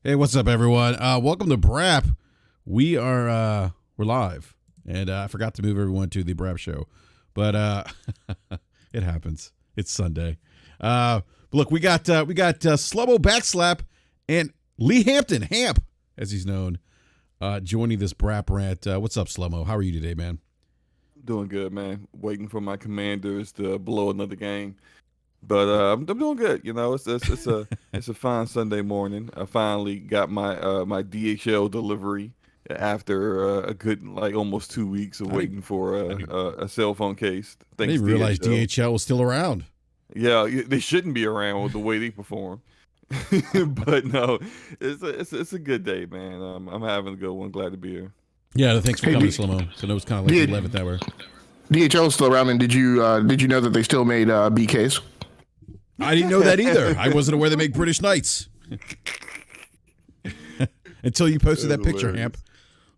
Hey, what's up, everyone? Welcome to BRAP. We're live, and I forgot to move everyone to the BRAP show, but it happens. It's Sunday. But look, we got Slow-Mo Backslap and Lee Hampton, Hamp, as he's known, joining this BRAP rant. What's up, Slow-Mo? How are you today, man? Doing good, man. Waiting for my Commanders to blow another game, but I'm doing good. You know, it's a fine Sunday morning. I finally got my DHL delivery after a good like almost 2 weeks of I didn't, waiting for I didn't, a cell phone case. I Thanks didn't realize DHL. DHL was still around. Yeah, they shouldn't be around with the way they perform. But no, it's a good day, man. I'm having a good one. Glad to be here. Yeah, thanks for Hey, coming, Slow-Mo. So it was kind of like the 11th hour. DHL is still around, and did you know that they still made BKs? I didn't know that either. I wasn't aware they make British Knights. Until you posted that picture, Hamp.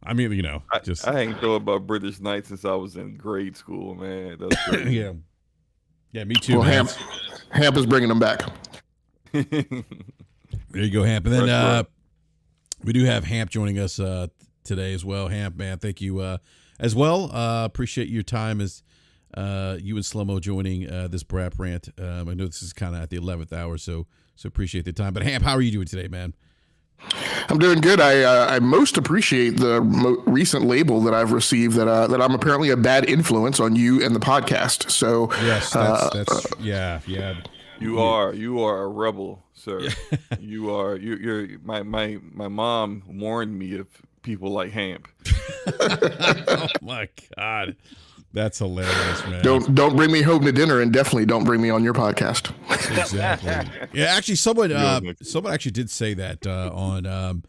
I mean, you know, just I ain't thought about British Knights since I was in grade school, man. That's crazy. yeah, me too. Well, Man. Hamp is bringing them back. There you go, Hamp. And then we do have Hamp joining us today as well. Hamp, man, thank you as well. Appreciate your time as you and Slow-Mo joining this BRAP rant. I know this is kind of at the 11th hour, so appreciate the time. But Hamp, how are you doing today, man? I'm doing good. I most appreciate the recent label that I've received that I'm apparently a bad influence on you and the podcast. So yes, that's yeah. You are a rebel, sir. You're my mom warned me of people like Hamp. Oh my God. That's hilarious, man. Don't bring me home to dinner, and definitely don't bring me on your podcast. Exactly. Yeah, actually, someone actually did say that on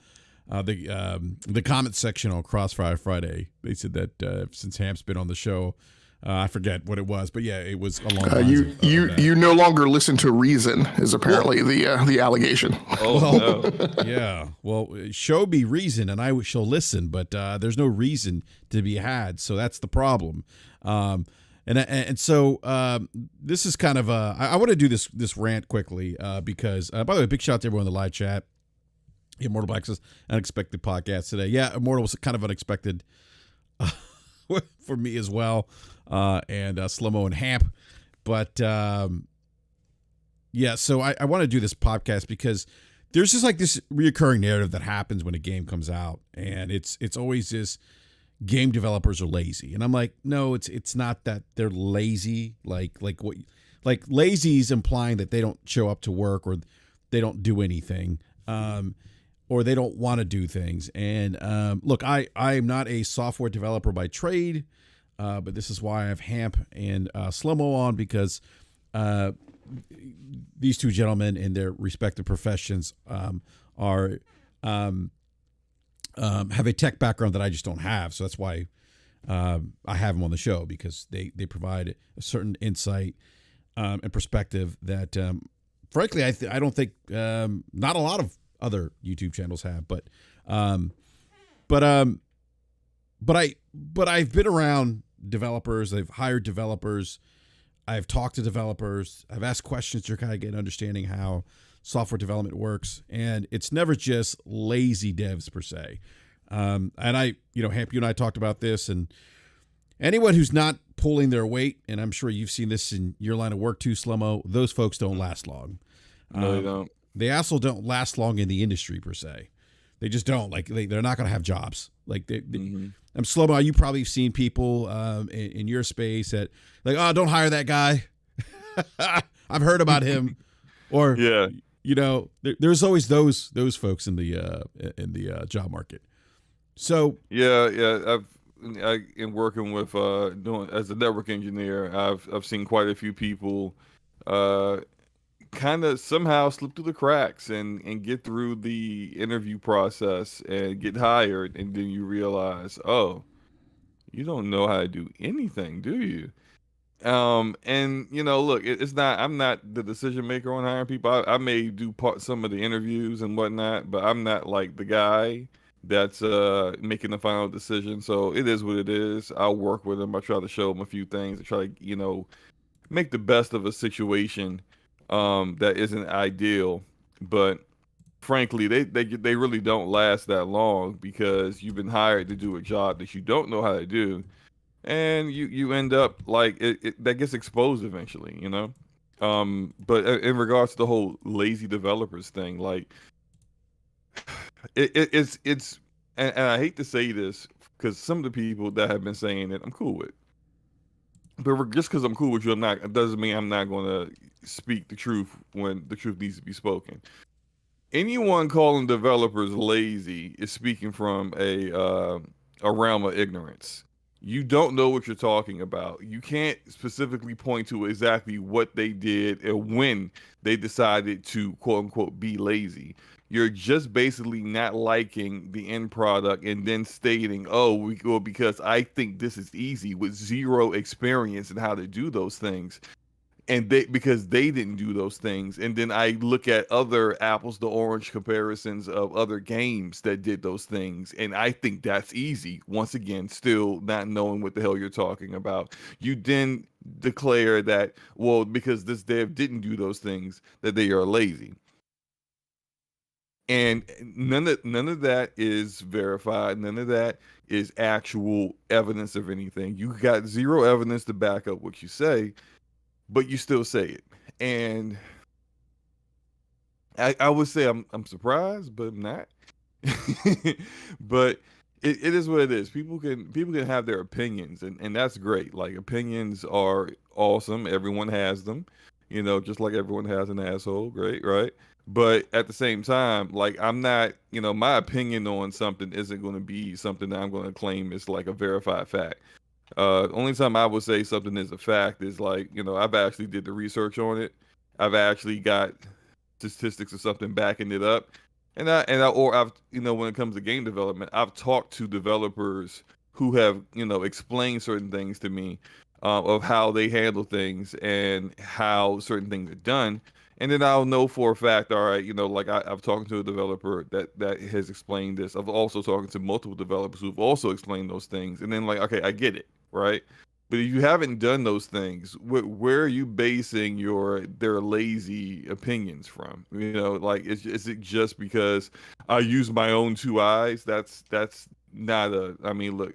the comment section on Crossfire Friday. They said that since Hamp's been on the show, I forget what it was, but yeah, it was along the lines you no longer listen to reason is apparently the allegation. Oh no. Yeah. Well, show me reason, and I shall listen. But there's no reason to be had, so that's the problem. And so this is kind of I want to do this rant quickly because by the way, big shout out to everyone in the live chat. Immortal Black says unexpected podcast today. Yeah, Immortal was kind of unexpected for me as well, and Slow-Mo and Hamp. But yeah, so I want to do this podcast because there's just like this reoccurring narrative that happens when a game comes out, and it's always this game developers are lazy, and I'm like, no, it's not that they're lazy. Like lazy is implying that they don't show up to work or they don't do anything, or they don't want to do things. And look, I am not a software developer by trade, but this is why I have Hamp and Slow-Mo on, because these two gentlemen in their respective professions are have a tech background that I just don't have. So that's why I have them on the show, because they provide a certain insight and perspective that, frankly, I don't think not a lot of other YouTube channels have. But I've been around developers. I've hired developers. I've talked to developers. I've asked questions to kind of get an understanding how software development works, and it's never just lazy devs per se. And Hamp, you and I talked about this, and anyone who's not pulling their weight, and I'm sure you've seen this in your line of work too, Slow-Mo, those folks don't last long. No, they don't. They also don't last long in the industry per se. They just don't. Like they're not going to have jobs. Like I'm Slow-Mo. You probably have seen people in your space that like, oh, don't hire that guy. I've heard about him. Or Yeah. There's always those folks in the job market. So Yeah. In working with doing as a network engineer, I've seen quite a few people kind of somehow slip through the cracks and get through the interview process and get hired, and then you realize, oh, you don't know how to do anything, do you? And look, it's not. I'm not the decision maker on hiring people. I may do some of the interviews and whatnot, but I'm not like the guy that's making the final decision. So it is what it is. I'll work with them. I try to show them a few things. I try to make the best of a situation that isn't ideal. But frankly, they really don't last that long because you've been hired to do a job that you don't know how to do, and you end up like that gets exposed eventually, you know. But in regards to the whole lazy developers thing, like it's and I hate to say this because some of the people that have been saying it, I'm cool with. But just because I'm cool with you, it doesn't mean I'm not going to speak the truth when the truth needs to be spoken. Anyone calling developers lazy is speaking from a realm of ignorance. You don't know what you're talking about. You can't specifically point to exactly what they did and when they decided to quote unquote be lazy. You're just basically not liking the end product and then stating, "Oh, well, because I think this is easy," with zero experience in how to do those things, and because they didn't do those things. And then I look at other apples to orange comparisons of other games that did those things, and I think that's easy. Once again, still not knowing what the hell you're talking about. You then declare that, well, because this dev didn't do those things, that they are lazy. And none of that is verified. None of that is actual evidence of anything. You got zero evidence to back up what you say, but you still say it. And I would say I'm surprised, but I'm not. But it is what it is. People can have their opinions, and that's great. Like, opinions are awesome. Everyone has them, you know, just like everyone has an asshole. Great, right? But at the same time, like, I'm not, you know, my opinion on something isn't going to be something that I'm going to claim is like a verified fact. Only time I would say something is a fact is like, you know, I've actually did the research on it. I've actually got statistics or something backing it up. Or I've, you know, when it comes to game development, I've talked to developers who have, you know, explained certain things to me, of how they handle things and how certain things are done. And then I'll know for a fact, all right, you know, like I've talked to a developer that has explained this. I've also talked to multiple developers who've also explained those things. And then, like, okay, I get it, right? But if you haven't done those things, where are you basing their lazy opinions from? You know, like, is it just because I use my own two eyes? That's not a. I mean, look,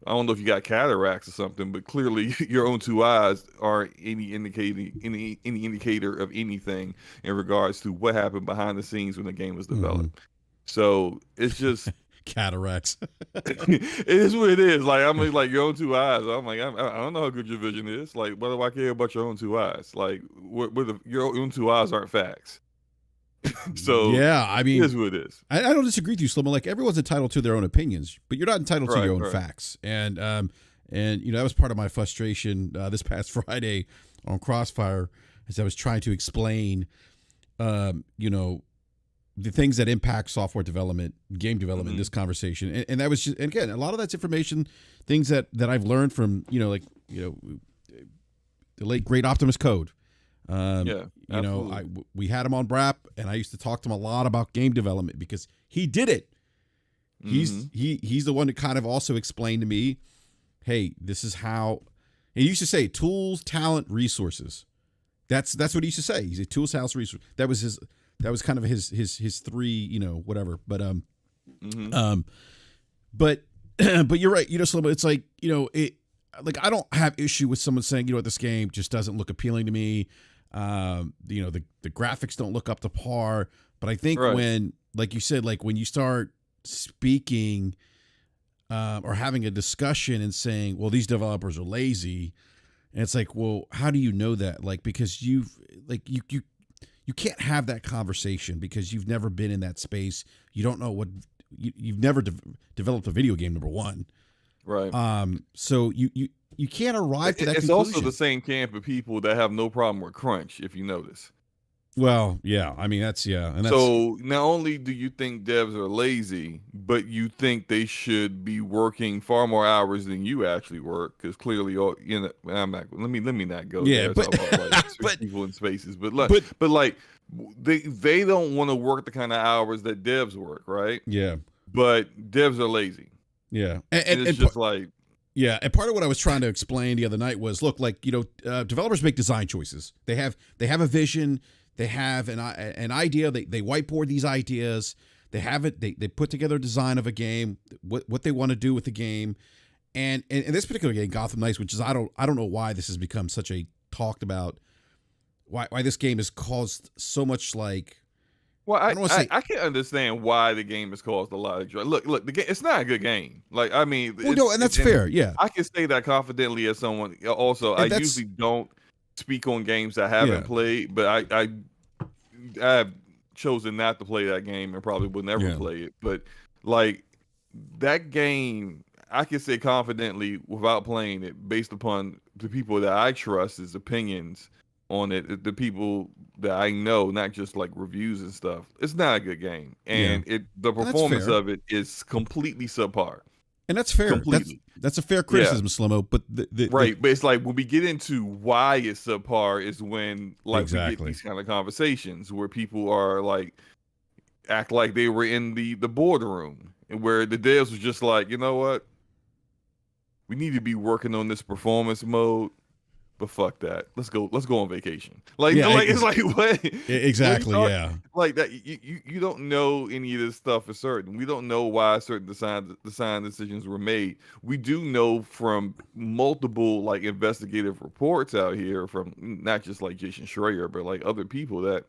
I don't know if you got cataracts or something, but clearly your own two eyes aren't any indicator of anything in regards to what happened behind the scenes when the game was developed. Mm-hmm. So it's just cataracts. It is what it is. Like, I mean, like, your own two eyes. I'm like, I don't know how good your vision is. Like, what do I care about your own two eyes? Like, your own two eyes aren't facts. So yeah, I mean, it is what it is. I don't disagree with you, Slim. Like, everyone's entitled to their own opinions, but you're not entitled to your own facts. And you know, that was part of my frustration this past Friday on Crossfire, as I was trying to explain, you know, the things that impact software development, game development, in this conversation. And that was just, and again, a lot of that's information, things that I've learned from, you know, like, you know, the late great Optimus Code. Yeah, you know, we had him on BRAP, and I used to talk to him a lot about game development because he did it. He's the one that kind of also explained to me, hey, this is how. And he used to say tools, talent, resources. That's what he used to say. He said tools, talent, resources. That was kind of his three, you know, whatever. But but you're right. You know, Slim, it's like, you know, like, I don't have issue with someone saying, you know what, this game just doesn't look appealing to me. You know, the graphics don't look up to par. But I think when, like you said, like, when you start speaking or having a discussion and saying, well, these developers are lazy, and it's like, well, how do you know that? Like, because you can't have that conversation because you've never been in that space. You don't know what you've never developed a video game, number one. Right. So you can't arrive to that It's conclusion. also the same camp of people that have no problem with crunch, if you notice. Well, yeah. I mean, that's, yeah. And that's, so not only do you think devs are lazy, but you think they should be working far more hours than you actually work, because clearly, you know, I'm not. Let me not go. Yeah, there. but, but people in spaces, but like they don't want to work the kind of hours that devs work, right? Yeah. But devs are lazy. Yeah, and it's just like. Yeah, and part of what I was trying to explain the other night was, look, like, you know, developers make design choices. They have a vision. They have an idea. They whiteboard these ideas. They have it. They put together a design of a game. What they want to do with the game, and in this particular game, Gotham Knights, which is I don't know why this has become such a talked about. Why this game has caused so much like. Well, I can understand why the game has caused a lot of joy. Look, the game, it's not a good game. Like, I mean, well, no, and that's fair. Yeah, I can say that confidently as someone. Also, I usually don't speak on games I haven't played, but I have chosen not to play that game and probably would never play it. But like that game, I can say confidently without playing it, based upon the people that I trust's opinions on it, the people that I know, not just like reviews and stuff. It's not a good game, and the performance of it is completely subpar. And that's fair. Completely. That's a fair criticism, Slow-Mo. But but it's like when we get into why it's subpar is when like we get these kind of conversations where people are like act like they were in the boardroom, and where the devs was just like, you know what, we need to be working on this performance mode. But fuck that. Let's go on vacation. Like, it's like what? Exactly. Like that. You don't know any of this stuff for certain. We don't know why certain design decisions were made. We do know from multiple like investigative reports out here from not just like Jason Schreier, but like other people that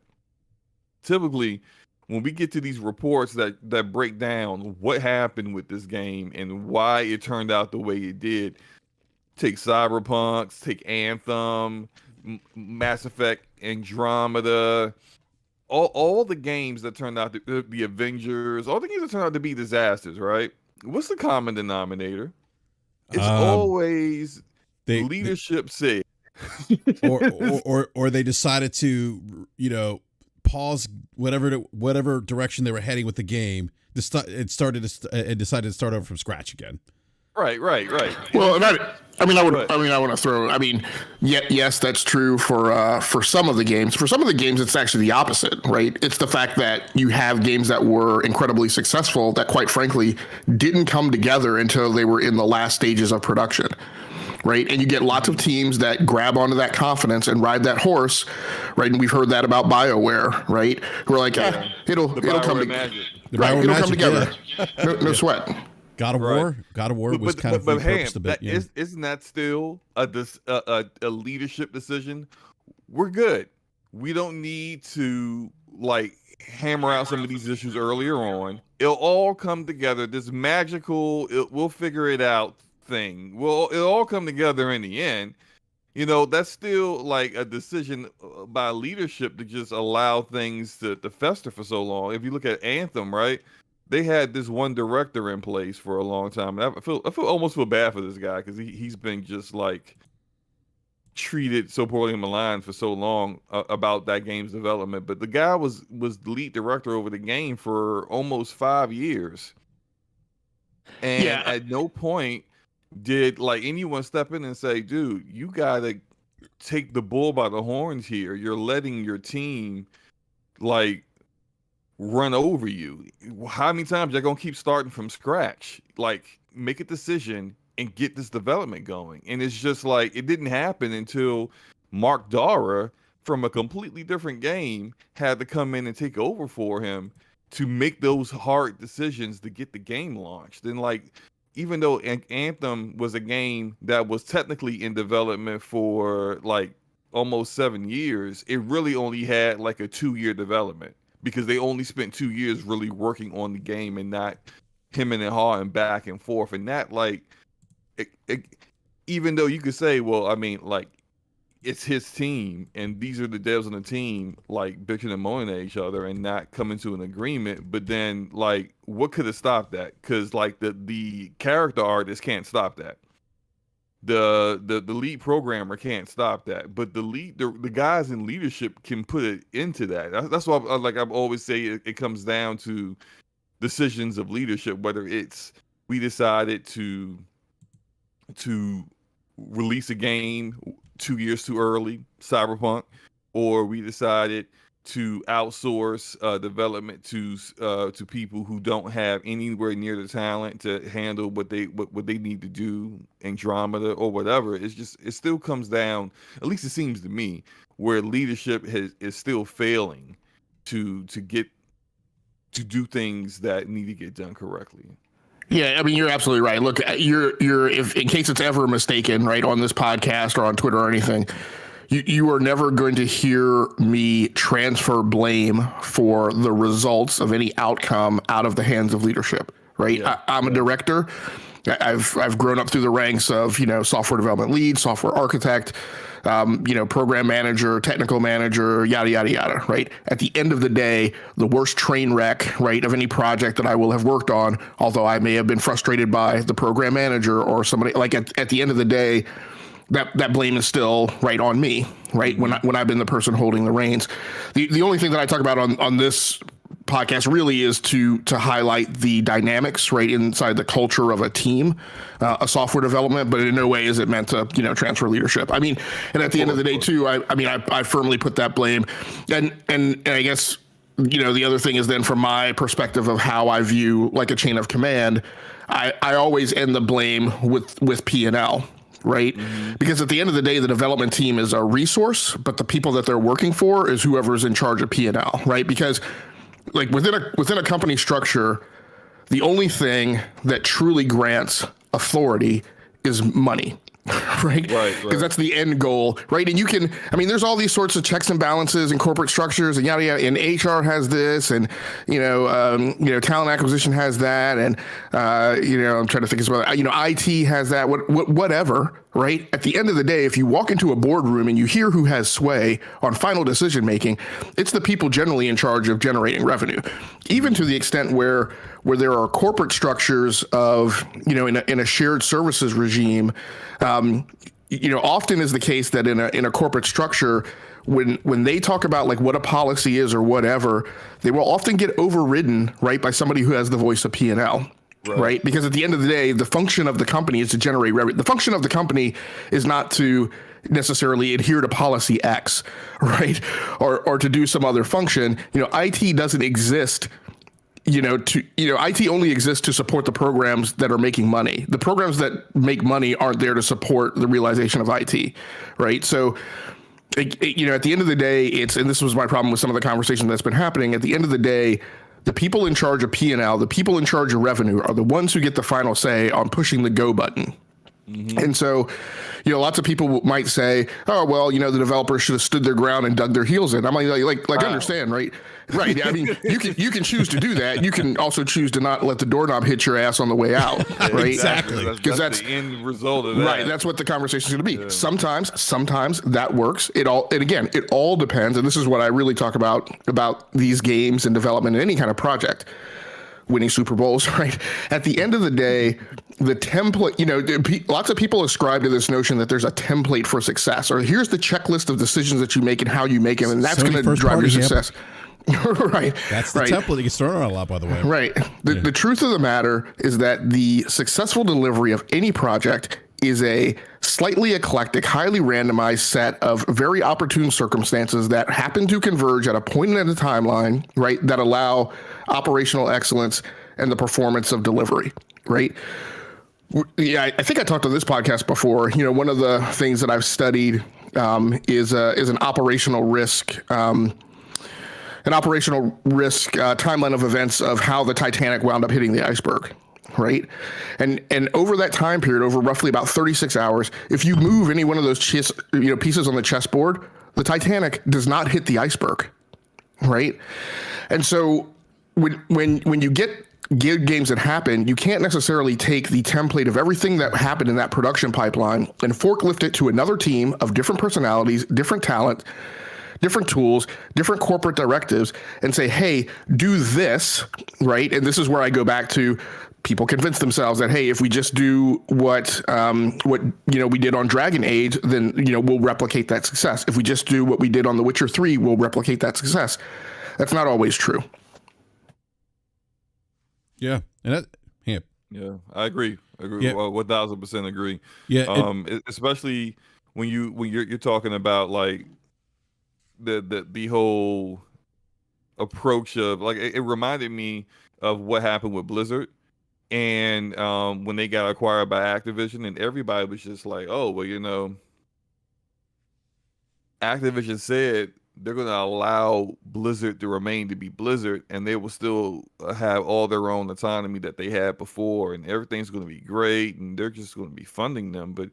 typically when we get to these reports that break down what happened with this game and why it turned out the way it did. Take Cyberpunks, take Anthem, Mass Effect, Andromeda, all the games that turned out to the Avengers, all the games that turned out to be disasters, right? What's the common denominator? It's always leadership said, or they decided to pause whatever direction they were heading with the game. Decided to start over from scratch again. Right. Well, I want to throw. Yes, that's true for some of the games. For some of the games, it's actually the opposite, right? It's the fact that you have games that were incredibly successful that, quite frankly, didn't come together until they were in the last stages of production, right? And you get lots of teams that grab onto that confidence and ride that horse, right? And we've heard that about BioWare, right? Who are like, it'll come together. No sweat. God of War was kind of repurposed a bit. Isn't that still a leadership decision? We're good. We don't need to like hammer out some of these issues earlier on. It'll all come together. This magical, we'll figure it out thing. It'll all come together in the end. That's still like a decision by leadership to just allow things to fester for so long. If you look at Anthem, right? They had this one director in place for a long time. I almost feel bad for this guy because he's been just like treated so poorly and maligned for so long about that game's development. But the guy was the lead director over the game for almost 5 years, and at no point did like anyone step in and say, "Dude, you gotta take the bull by the horns here. You're letting your team like." Run over you. How many times you're gonna keep starting from scratch? Like, make a decision and get this development going. And it's just like it didn't happen until Mark Dara from a completely different game had to come in and take over for him to make those hard decisions to get the game launched. And like, even though Anthem was a game that was technically in development for like almost 7 years, it really only had like a 2-year development. Because they only spent 2 years really working on the game and not hemming and hawing back and forth. And that, like, even though you could say, well, I mean, like, it's his team and these are the devs on the team, like, bitching and moaning at each other and not coming to an agreement. But then, like, what could have stopped that? Because, like, the character artist can't stop that. The lead programmer can't stop that, but the guys in leadership can put it into that. That's why I always say it comes down to decisions of leadership. Whether it's we decided to release a game 2 years too early, Cyberpunk, or we decided to outsource development to people who don't have anywhere near the talent to handle what they need to do, Andromeda or whatever. It still comes down, at least it seems to me, where leadership is still failing to do things that need to get done correctly. Yeah, I mean, you're absolutely right. Look, if in case it's ever mistaken, right, on this podcast or on Twitter or anything, you are never going to hear me transfer blame for the results of any outcome out of the hands of leadership, right? Yeah. I'm a director. I've grown up through the ranks of, software development lead, software architect, program manager, technical manager, yada, yada, yada, right? At the end of the day, the worst train wreck, right, of any project that I will have worked on, although I may have been frustrated by the program manager or somebody, like at the end of the day, that blame is still right on me, right? When I've been the person holding the reins. The only thing that I talk about on this podcast really is to highlight the dynamics right inside the culture of a team, a software development, but in no way is it meant to, transfer leadership. I mean, and at the end of the day too, I firmly put that blame and I guess, the other thing is then from my perspective of how I view like a chain of command, I always end the blame with P&L. Right? Mm-hmm. Because at the end of the day, the development team is a resource, but the people that they're working for is whoever's in charge of P&L, right? Because like within a company structure, the only thing that truly grants authority is money. Right? Because that's the end goal, right? And there's all these sorts of checks and balances and corporate structures and yada, yada, and HR has this and, talent acquisition has that. And, I'm trying to think as well, IT has that, whatever, right? At the end of the day, if you walk into a boardroom and you hear who has sway on final decision making, it's the people generally in charge of generating revenue, even to the extent where there are corporate structures of, in a shared services regime, often is the case that in a corporate structure, when they talk about like what a policy is or whatever, they will often get overridden, right, by somebody who has the voice of P&L. Right. Because at the end of the day, the function of the company is to generate revenue. The function of the company is not to necessarily adhere to policy X, right, or to do some other function. IT doesn't exist. IT only exists to support the programs that are making money. The programs that make money aren't there to support the realization of IT, right? So, at the end of the day, and this was my problem with some of the conversation that's been happening. At the end of the day, the people in charge of P&L, the people in charge of revenue are the ones who get the final say on pushing the go button. Mm-hmm. And so, lots of people might say, oh, well, the developers should have stood their ground and dug their heels in. I'm like, wow. Understand, right? Right. I mean, you can choose to do that. You can also choose to not let the doorknob hit your ass on the way out, right? Exactly. Because that's the end result of that. Right. That's what the conversation is going to be. Yeah. Sometimes that works. It all depends. And this is what I really talk about these games and development in any kind of project. Winning Super Bowls, right? At the end of the day, the template, lots of people ascribe to this notion that there's a template for success, or here's the checklist of decisions that you make and how you make them, and that's going to drive your success. Right. That's the template that gets thrown around a lot, by the way. Right. The truth of the matter is that the successful delivery of any project is a slightly eclectic, highly randomized set of very opportune circumstances that happen to converge at a point in the timeline, right, that allow operational excellence and the performance of delivery, right? Yeah, I think I talked on this podcast before. One of the things that I've studied is an operational risk timeline of events of how the Titanic wound up hitting the iceberg. Right. And over that time period, over roughly about 36 hours, if you move any one of those pieces on the chessboard, the Titanic does not hit the iceberg. Right. And so when you get games that happen, you can't necessarily take the template of everything that happened in that production pipeline and forklift it to another team of different personalities, different talent, different tools, different corporate directives, and say, hey, do this, right? And this is where I go back to people convince themselves that, hey, if we just do what we did on Dragon Age, then we'll replicate that success. If we just do what we did on The Witcher 3, we'll replicate that success. That's not always true. Yeah, and yeah, I agree. Yeah. 1,000% agree. Yeah, especially when you're talking about like the whole approach of like it reminded me of what happened with Blizzard and when they got acquired by Activision, and everybody was just like, oh well, Activision said they're going to allow Blizzard to remain to be Blizzard, and they will still have all their own autonomy that they had before, and everything's going to be great, and they're just going to be funding them. But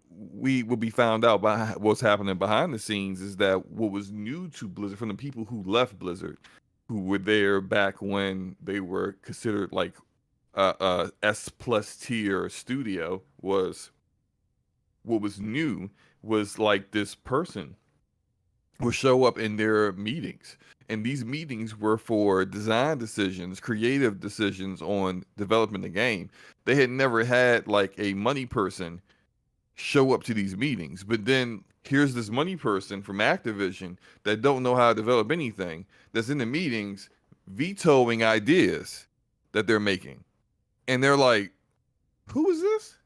we will be found out by what's happening behind the scenes is that what was new to Blizzard from the people who left Blizzard, who were there back when they were considered like S plus tier studio, was what was new was like this person would show up in their meetings. And these meetings were for design decisions, creative decisions on developing the game. They had never had like a money person show up to these meetings. But then here's this money person from Activision that don't know how to develop anything, that's in the meetings vetoing ideas that they're making. And they're like, who is this?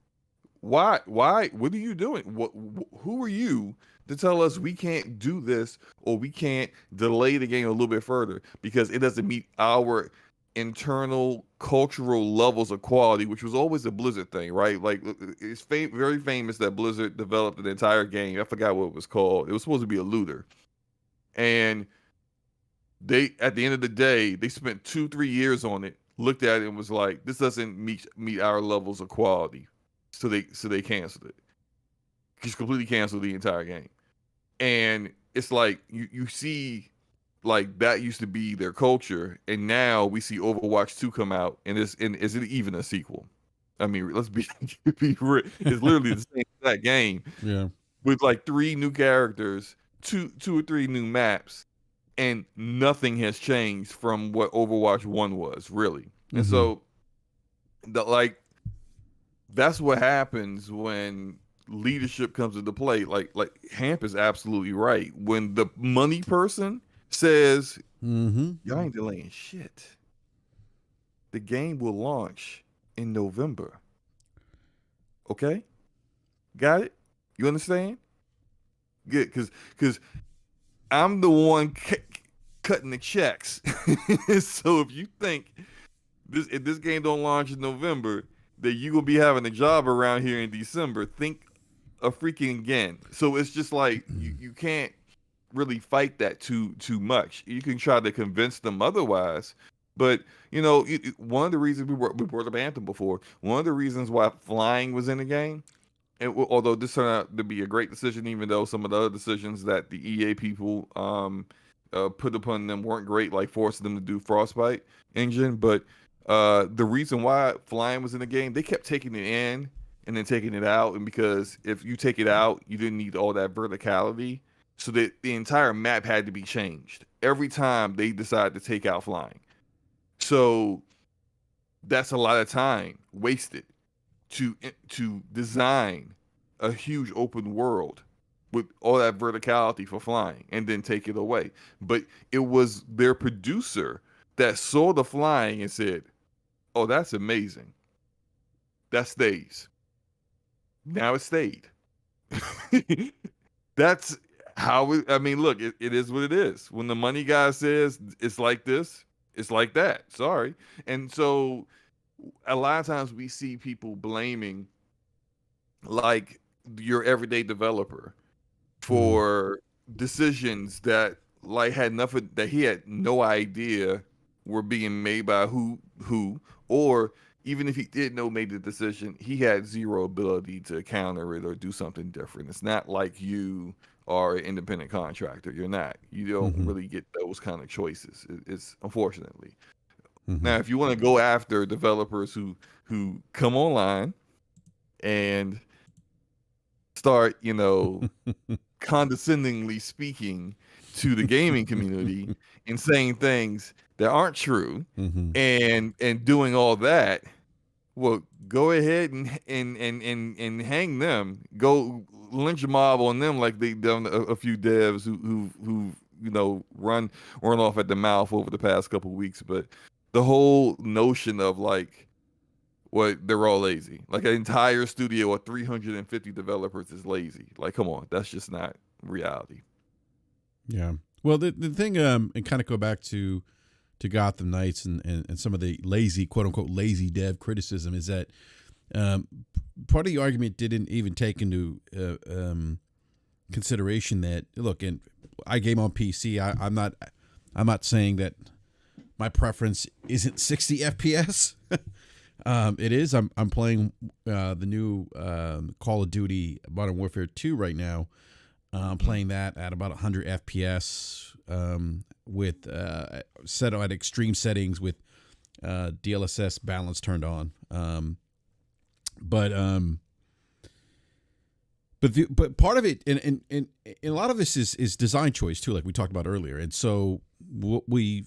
Why? What are you doing? Who are you to tell us we can't do this or we can't delay the game a little bit further because it doesn't meet our internal cultural levels of quality, which was always a Blizzard thing, right? Like it's very famous that Blizzard developed an entire game. I forgot what it was called. It was supposed to be a looter, and they, at the end of the day, they spent 2-3 years on it, looked at it and was like, this doesn't meet our levels of quality. So they canceled it. Just completely canceled the entire game. And it's like you see like that used to be their culture, and now we see Overwatch 2 come out, and is it even a sequel? I mean, let's be real. It's literally the same exact game. Yeah. With like 3 new characters, two or 3 new maps, and nothing has changed from what Overwatch 1 was, really. And so that's what happens when leadership comes into play. Like Hamp is absolutely right. When the money person says, y'all ain't delaying shit, the game will launch in November. Okay? Got it? You understand? Good, because I'm the one cutting the checks. So if you think if this game don't launch in November, that you will be having a job around here in December, think a freaking again. So it's just like you can't really fight that too much. You can try to convince them otherwise, but one of the reasons we brought up Anthem before, one of the reasons why flying was in the game, and although this turned out to be a great decision, even though some of the other decisions that the EA people put upon them weren't great, like forcing them to do Frostbite engine, but the reason why flying was in the game, they kept taking it in and then taking it out. And because if you take it out, you didn't need all that verticality. So that the entire map had to be changed every time they decided to take out flying. So that's a lot of time wasted to design a huge open world with all that verticality for flying and then take it away. But it was their producer that saw the flying and said, oh, that's amazing. That stays. Now it stayed. That's how it, I mean, look, it is what it is. When the money guy says it's like this, it's like that. Sorry. And so a lot of times we see people blaming like your everyday developer for decisions that like had nothing, that he had no idea were being made by who, or even if he did know made the decision, he had zero ability to counter it or do something different. It's not like you are an independent contractor. You're not. You don't really get those kind of choices. It's unfortunately. Now, if you want to go after developers who come online and start, condescendingly speaking to the gaming community and saying things that aren't true and doing all that, well, go ahead and hang them. Go lynch mob on them like they've done a few devs who run off at the mouth over the past couple of weeks. But the whole notion of like, what, they're all lazy. Like an entire studio of 350 developers is lazy. Like, come on, that's just not reality. Yeah. Well, the thing, and kind of go back to Gotham Knights and some of the lazy, quote unquote, lazy dev criticism is that part of the argument didn't even take into consideration that, look, and I game on PC. I'm not saying that my preference isn't 60 FPS. It is. I'm playing the new Call of Duty Modern Warfare 2 right now. I'm playing that at about 100 FPS with set at extreme settings with DLSS balance turned on. But part of it, and a lot of this is design choice too, like we talked about earlier. And so what we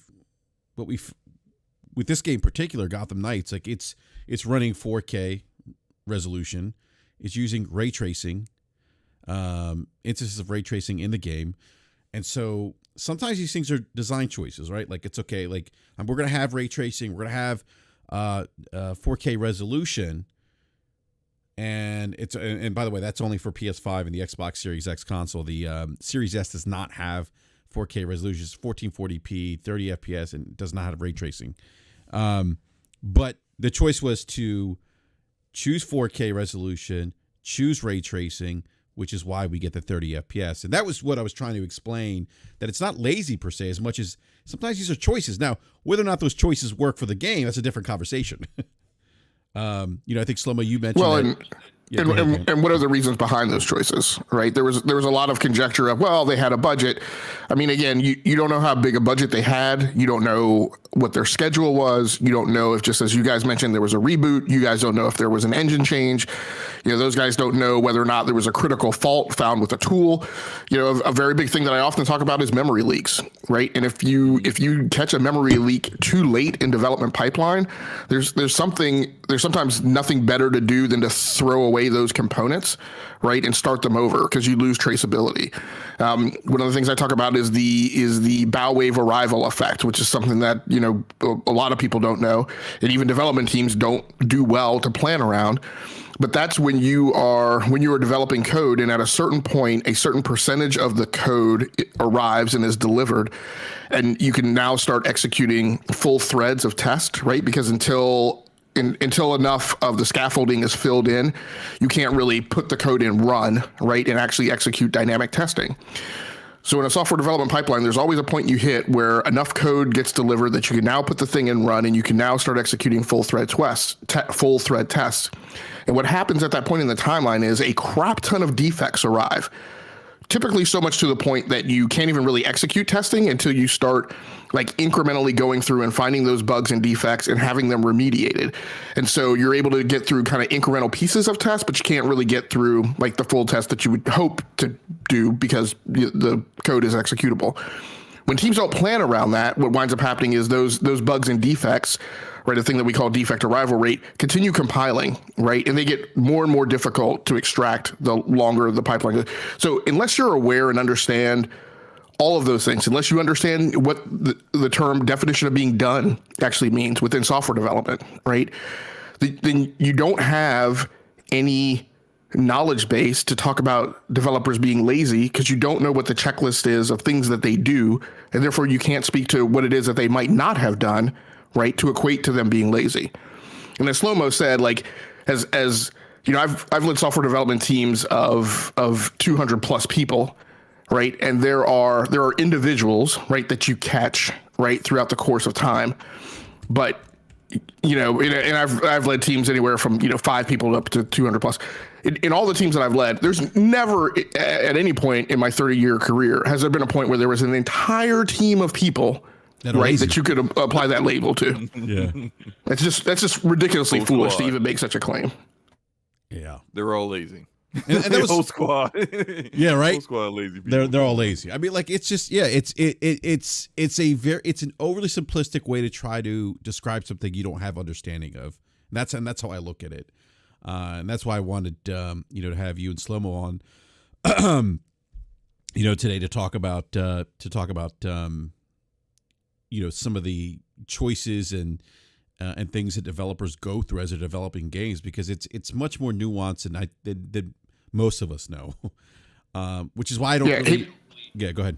with this game in particular, Gotham Knights, like it's running 4K resolution. It's using ray tracing, instances of ray tracing in the game, and so sometimes these things are design choices, right? Like it's okay, like we're gonna have ray tracing, we're gonna have 4K resolution. And and by the way, that's only for PS5 and the Xbox Series X console. The Series S does not have 4K resolution. It's 1440p, 30 FPS, and does not have ray tracing. But the choice was to choose 4K resolution, choose ray tracing, which is why we get the 30 FPS. And that was what I was trying to explain, that it's not lazy per se, as much as sometimes these are choices. Now, whether or not those choices work for the game, that's a different conversation. I think Slomo, you mentioned. Well, and what are the reasons behind those choices, right? There was a lot of conjecture of, well, they had a budget. I mean, again, you don't know how big a budget they had. You don't know what their schedule was. You don't know if, just as you guys mentioned, there was a reboot. You guys don't know if there was an engine change. Those guys don't know whether or not there was a critical fault found with a tool. A very big thing that I often talk about is memory leaks, right? And if you catch a memory leak too late in development pipeline, there's sometimes nothing better to do than to throw away those components, right, and start them over, because you lose traceability. One of the things I talk about is the bow wave arrival effect, which is something that a lot of people don't know, and even development teams don't do well to plan around. But that's when you are developing code, and at a certain point, a certain percentage of the code arrives and is delivered, and you can now start executing full threads of test, right? Because until enough of the scaffolding is filled in, you can't really put the code in run, right, and actually execute dynamic testing. So in a software development pipeline, there's always a point you hit where enough code gets delivered that you can now put the thing in run, and you can now start executing full thread tests. And what happens at that point in the timeline is a crap ton of defects arrive. Typically so much to the point that you can't even really execute testing until you start like incrementally going through and finding those bugs and defects and having them remediated. And so you're able to get through kind of incremental pieces of tests, but you can't really get through like the full test that you would hope to do because the code is executable. When teams don't plan around that, what winds up happening is those bugs and defects, right, a thing that we call defect arrival rate, continue compiling, right? And they get more and more difficult to extract the longer the pipeline goes. So unless you're aware and understand all of those things, unless you understand what the term definition of being done actually means within software development, right, then you don't have any knowledge base to talk about developers being lazy, because you don't know what the checklist is of things that they do, and therefore you can't speak to what it is that they might not have done, right, to equate to them being lazy. And as Slomo said, like as I've led software development teams of 200 plus people, right, and there are individuals, right, that you catch right throughout the course of time, but and I've led teams anywhere from 5 people up to 200 plus. In all the teams that I've led, there's never at any point in my 30-year career has there been a point where there was an entire team of people, right, that you could apply that label to. Yeah, that's just ridiculously foolish to even make such a claim. Yeah, they're all lazy. And that was whole squad. Yeah, right. Whole squad of lazy people. They're all lazy. I mean, like it's just it's an overly simplistic way to try to describe something you don't have understanding of. And that's how I look at it. And that's why I wanted to have you and Slomo on today to talk about some of the choices and things that developers go through as they're developing games, because it's much more nuanced than most of us know. Which is why I don't. Yeah, yeah, go ahead.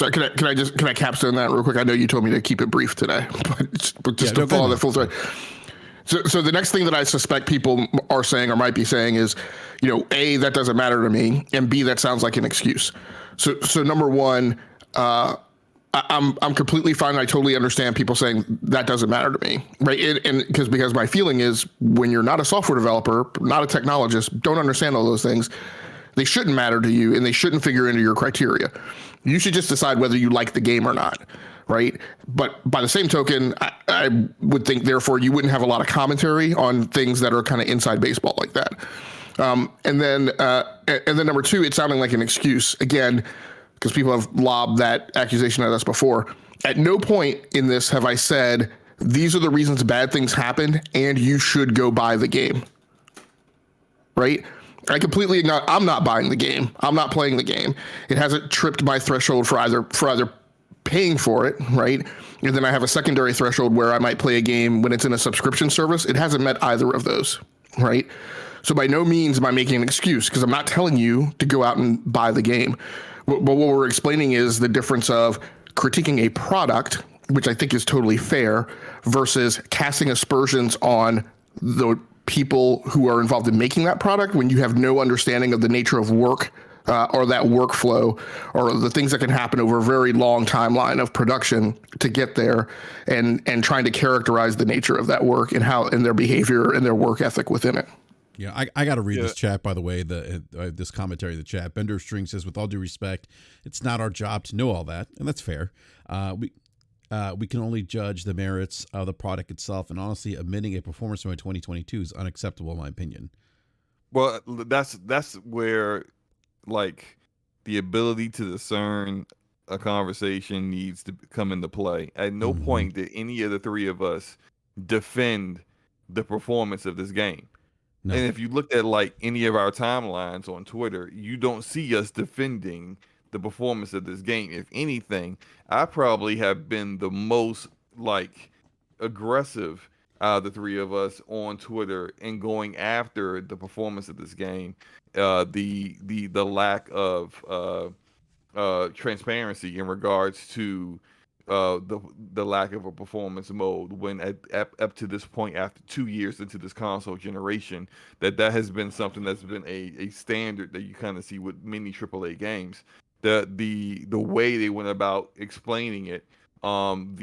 I'm sorry. Can I capstone that real quick? I know you told me to keep it brief today, but just to follow the full thread. So the next thing that I suspect people are saying or might be saying is, A, that doesn't matter to me, and B, that sounds like an excuse. So number one, I'm completely fine. I totally understand people saying that doesn't matter to me, right? And because my feeling is when you're not a software developer, not a technologist, don't understand all those things, they shouldn't matter to you and they shouldn't figure into your criteria. You should just decide whether you like the game or not, right? But by the same token, I would think therefore you wouldn't have a lot of commentary on things that are kind of inside baseball like that. And then number two, it's sounding like an excuse again, because people have lobbed that accusation at us before. At no point in this have I said, these are the reasons bad things happen and you should go buy the game, right? I completely ignore, I'm not buying the game. I'm not playing the game. It hasn't tripped my threshold for either paying for it, right? And then I have a secondary threshold where I might play a game when it's in a subscription service. It hasn't met either of those, right? So by no means am I making an excuse because I'm not telling you to go out and buy the game. But what we're explaining is the difference of critiquing a product, which I think is totally fair, versus casting aspersions on the people who are involved in making that product when you have no understanding of the nature of work or that workflow or the things that can happen over a very long timeline of production to get there, and trying to characterize the nature of that work and how and their behavior and their work ethic within it. Yeah, I got to read this chat, by the way, this commentary in the chat. Bender String says, with all due respect, it's not our job to know all that, and that's fair. We can only judge the merits of the product itself, and honestly, omitting a performance mode in 2022 is unacceptable, in my opinion. Well, that's where, like, the ability to discern a conversation needs to come into play. At no point did any of the three of us defend the performance of this game. No. And if you looked at like any of our timelines on Twitter, you don't see us defending the performance of this game. If anything, I probably have been the most like aggressive out of the three of us on Twitter in going after the performance of this game, the lack of transparency in regards to the lack of a performance mode when up to this point, after 2 years into this console generation, that has been something that's been a standard that you kind of see with many AAA games. The way they went about explaining it, told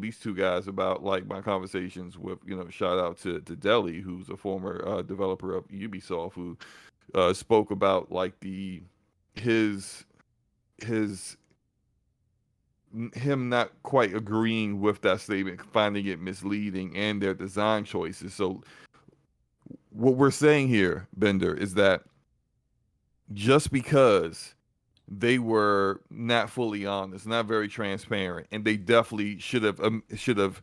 these two guys about like my conversations with, shout out to Deli, who's a former developer of Ubisoft, who spoke about like him not quite agreeing with that statement, finding it misleading, and their design choices. So what we're saying here, Bender, is that just because they were not fully honest, not very transparent, and they definitely should have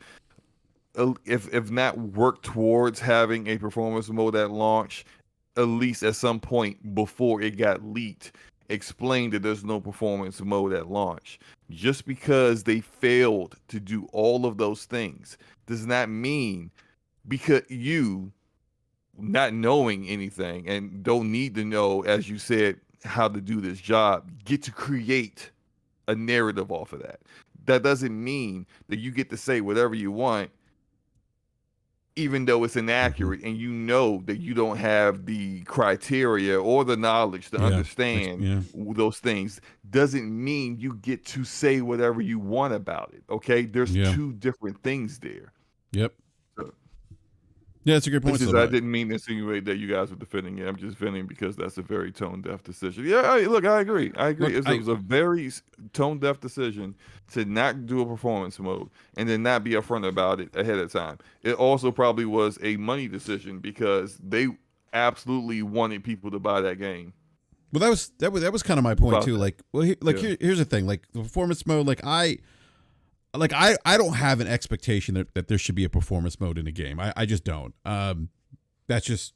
if not worked towards having a performance mode at launch, at least at some point before it got leaked, explain that there's no performance mode at launch. Just because they failed to do all of those things does not mean, because you not knowing anything and don't need to know, as you said, how to do this job, get to create a narrative off of that. That doesn't mean that you get to say whatever you want, even though it's inaccurate, and you know that you don't have the criteria or the knowledge to understand those things. Doesn't mean you get to say whatever you want about it. Okay, there's two different things there. Yep. Yeah, that's a good point. I didn't mean to insinuate that you guys were defending it. I'm just defending because that's a very tone-deaf decision. Yeah, look, I agree. Look, it was a very tone-deaf decision to not do a performance mode and then not be upfront about it ahead of time. It also probably was a money decision because they absolutely wanted people to buy that game. Well, that was kind of my point too. Like, here's the thing. Like the performance mode. I don't have an expectation that there should be a performance mode in a game. I just don't. That's just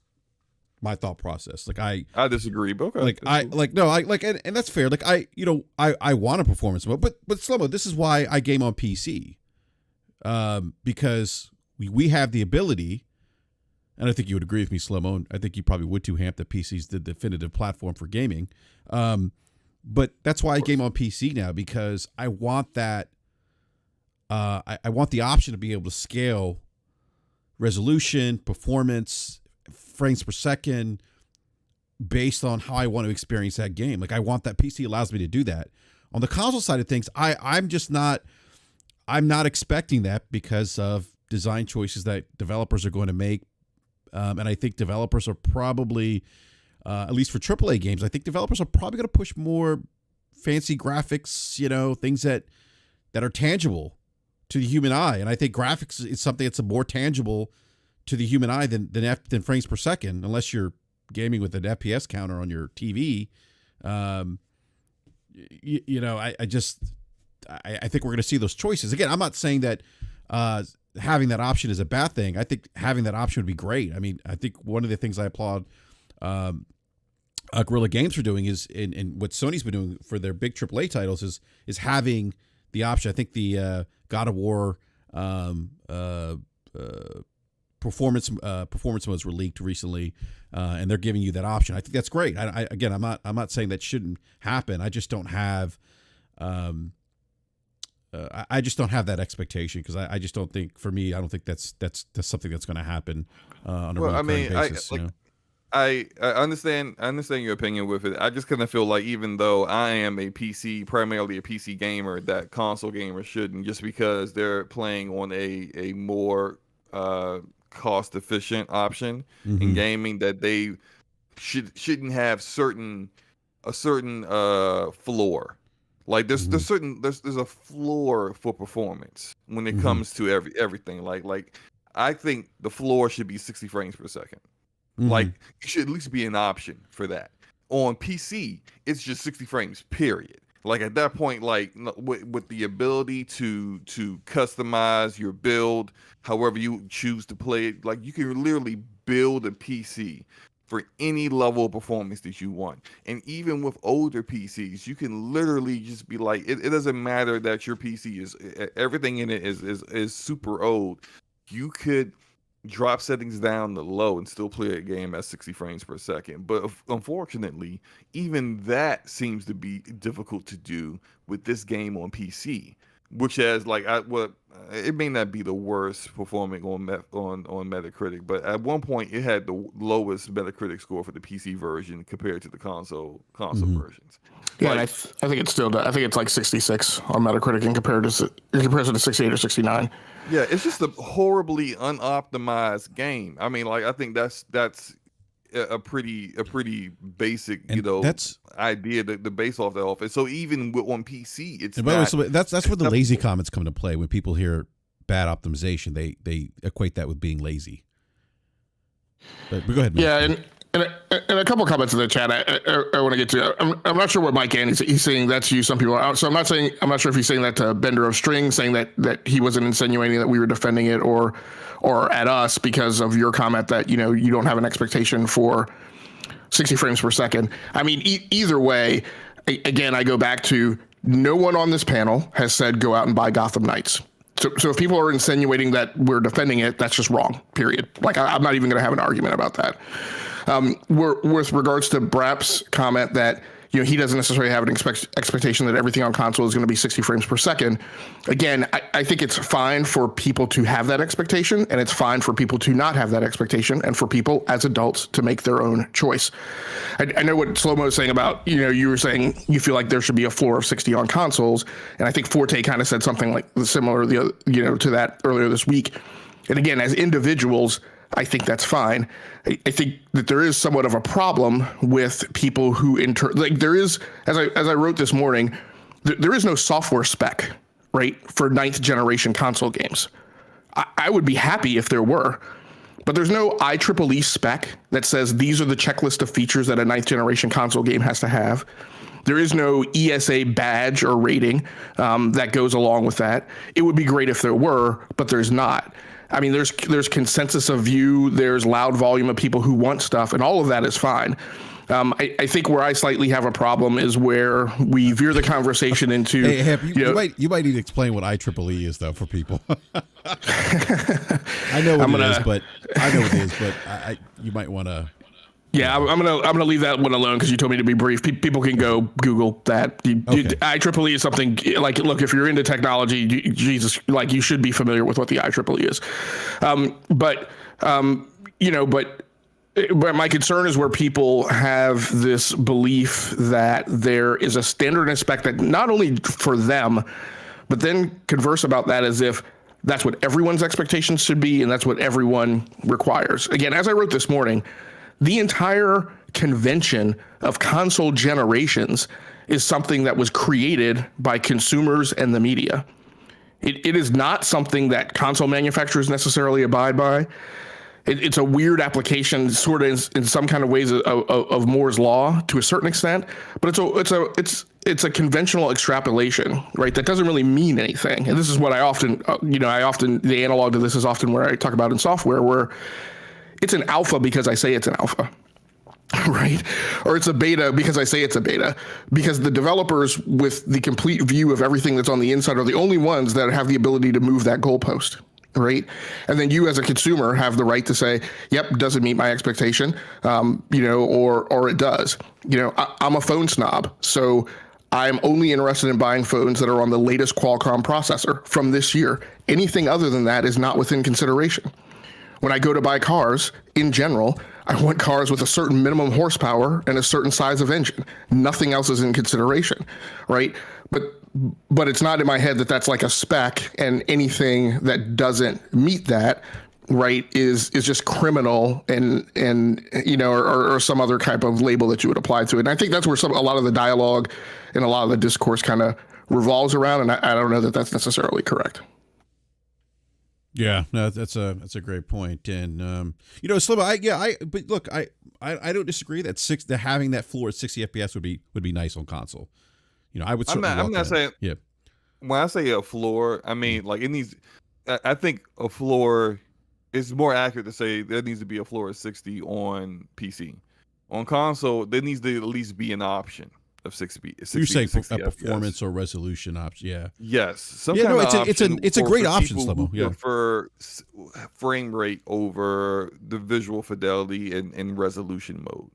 my thought process. Like I disagree, but okay. And that's fair. Like I want a performance mode, but Slow-Mo, this is why I game on PC. Because we have the ability, and I think you would agree with me, Slow-Mo, and I think you probably would too, Hamp, that PC's the definitive platform for gaming. But that's why I game on PC now, because I want that. I want the option to be able to scale resolution, performance, frames per second, based on how I want to experience that game. Like, I want that. PC allows me to do that. On the console side of things, I'm not expecting that because of design choices that developers are going to make. And I think developers are probably, at least for AAA games, I think developers are probably going to push more fancy graphics, things that are tangible to the human eye. And I think graphics is something that's more tangible to the human eye than frames per second, unless you're gaming with an FPS counter on your TV. I think we're going to see those choices. Again, I'm not saying that having that option is a bad thing. I think having that option would be great. I mean, I think one of the things I applaud Guerrilla Games for doing is, and what Sony's been doing for their big AAA titles is having the option. I think the God of War performance modes were leaked recently, and they're giving you that option. I think that's great. I'm not saying that shouldn't happen. I just don't have that expectation, because I just don't think, for me, I don't think that's something that's going to happen on a recurring basis. I understand your opinion with it. I just kind of feel like, even though I am primarily a PC gamer, that console gamers shouldn't, just because they're playing on a more cost efficient option in gaming, that they shouldn't have a certain floor. Like, there's a floor for performance when it comes to everything. Like I think the floor should be 60 frames per second. Like, it should at least be an option for that. On PC, it's just 60 frames, period. Like, at that point, like, with the ability to customize your build however you choose to play it, like, you can literally build a PC for any level of performance that you want. And even with older PCs, you can literally just be like, it doesn't matter that your PC is, everything in it is super old. You could drop settings down to low and still play a game at 60 frames per second. But unfortunately, even that seems to be difficult to do with this game on PC, which has, like, it may not be the worst performing on Metacritic, but at one point it had the lowest Metacritic score for the PC version compared to the console versions. Yeah, and I think it's still, I think it's like 66 on Metacritic in comparison to 68 or 69. Yeah, it's just a horribly unoptimized game. I mean, like, I think that's a pretty basic, that's idea to base off that off. And so even on PC, it's, and by the way, so that's where the lazy comments come into play. When people hear bad optimization, they equate that with being lazy. But go ahead, Mike. Yeah, and a couple of comments in the chat I want to get to. I'm not sure what Mike and he's saying that's you. Some people are out. So I'm not sure if he's saying that to Bender of String, saying that he wasn't insinuating that we were defending it, or at us because of your comment that, you don't have an expectation for 60 frames per second. I mean, either way, again, I go back to, no one on this panel has said go out and buy Gotham Knights. So if people are insinuating that we're defending it, that's just wrong, period. Like, I'm not even going to have an argument about that. With regards to BRAP's comment that, he doesn't necessarily have an expectation that everything on console is going to be 60 frames per second. Again, I think it's fine for people to have that expectation, and it's fine for people to not have that expectation, and for people as adults to make their own choice. I know what Slow Mo is saying about, you were saying you feel like there should be a floor of 60 on consoles, and I think Forte kind of said something like similar, to that earlier this week. And again, as individuals, I think that's fine. I think that there is somewhat of a problem with people who there is, as I wrote this morning, there is no software spec, right, for 9th generation console games. I would be happy if there were, but there's no IEEE spec that says these are the checklist of features that a 9th generation console game has to have. There is no ESA badge or rating that goes along with that. It would be great if there were, but there's not. I mean, there's consensus of view, there's loud volume of people who want stuff, and all of that is fine. I think where I slightly have a problem is where we veer the conversation into. Hey, Hep, you might need to explain what IEEE is, though, for people. I know what it is, but you might want to Yeah, I'm gonna leave that one alone because you told me to be brief. People can go Google that. IEEE is something like, look, if you're into technology, Jesus, like you should be familiar with what the IEEE is. But my concern is where people have this belief that there is a standard and spec that not only for them, but then converse about that as if that's what everyone's expectations should be and that's what everyone requires. Again, as I wrote this morning, the entire convention of console generations is something that was created by consumers and the media. It is not something that console manufacturers necessarily abide by. It's a weird application, sort of in some kind of ways of Moore's law to a certain extent, but it's a conventional extrapolation, right? That doesn't really mean anything. And this is what I often, the analog to this is often where I talk about in software, where it's an alpha because I say it's an alpha, right? Or it's a beta because I say it's a beta, because the developers with the complete view of everything that's on the inside are the only ones that have the ability to move that goalpost, right? And then you as a consumer have the right to say, yep, doesn't meet my expectation, or it does. I'm a phone snob, so I'm only interested in buying phones that are on the latest Qualcomm processor from this year. Anything other than that is not within consideration. When I go to buy cars, in general, I want cars with a certain minimum horsepower and a certain size of engine. Nothing else is in consideration, right? But it's not in my head that that's like a spec, and anything that doesn't meet that, right, is just criminal or some other type of label that you would apply to it. And I think that's where a lot of the dialogue and a lot of the discourse kind of revolves around, and I don't know that that's necessarily correct. Yeah, no, that's a great point. And Slim, but look, I don't disagree that having that floor at 60 FPS would be nice on console. I would certainly. I'm not saying. Yeah. When I say a floor, I mean like it needs. I think a floor is more accurate to say there needs to be a floor of 60 on PC. On console, there needs to at least be an option of 60. You're saying a performance FPS. or resolution option, yeah. Yes, it's a great option, Slimo. Yeah. For frame rate over the visual fidelity and resolution mode,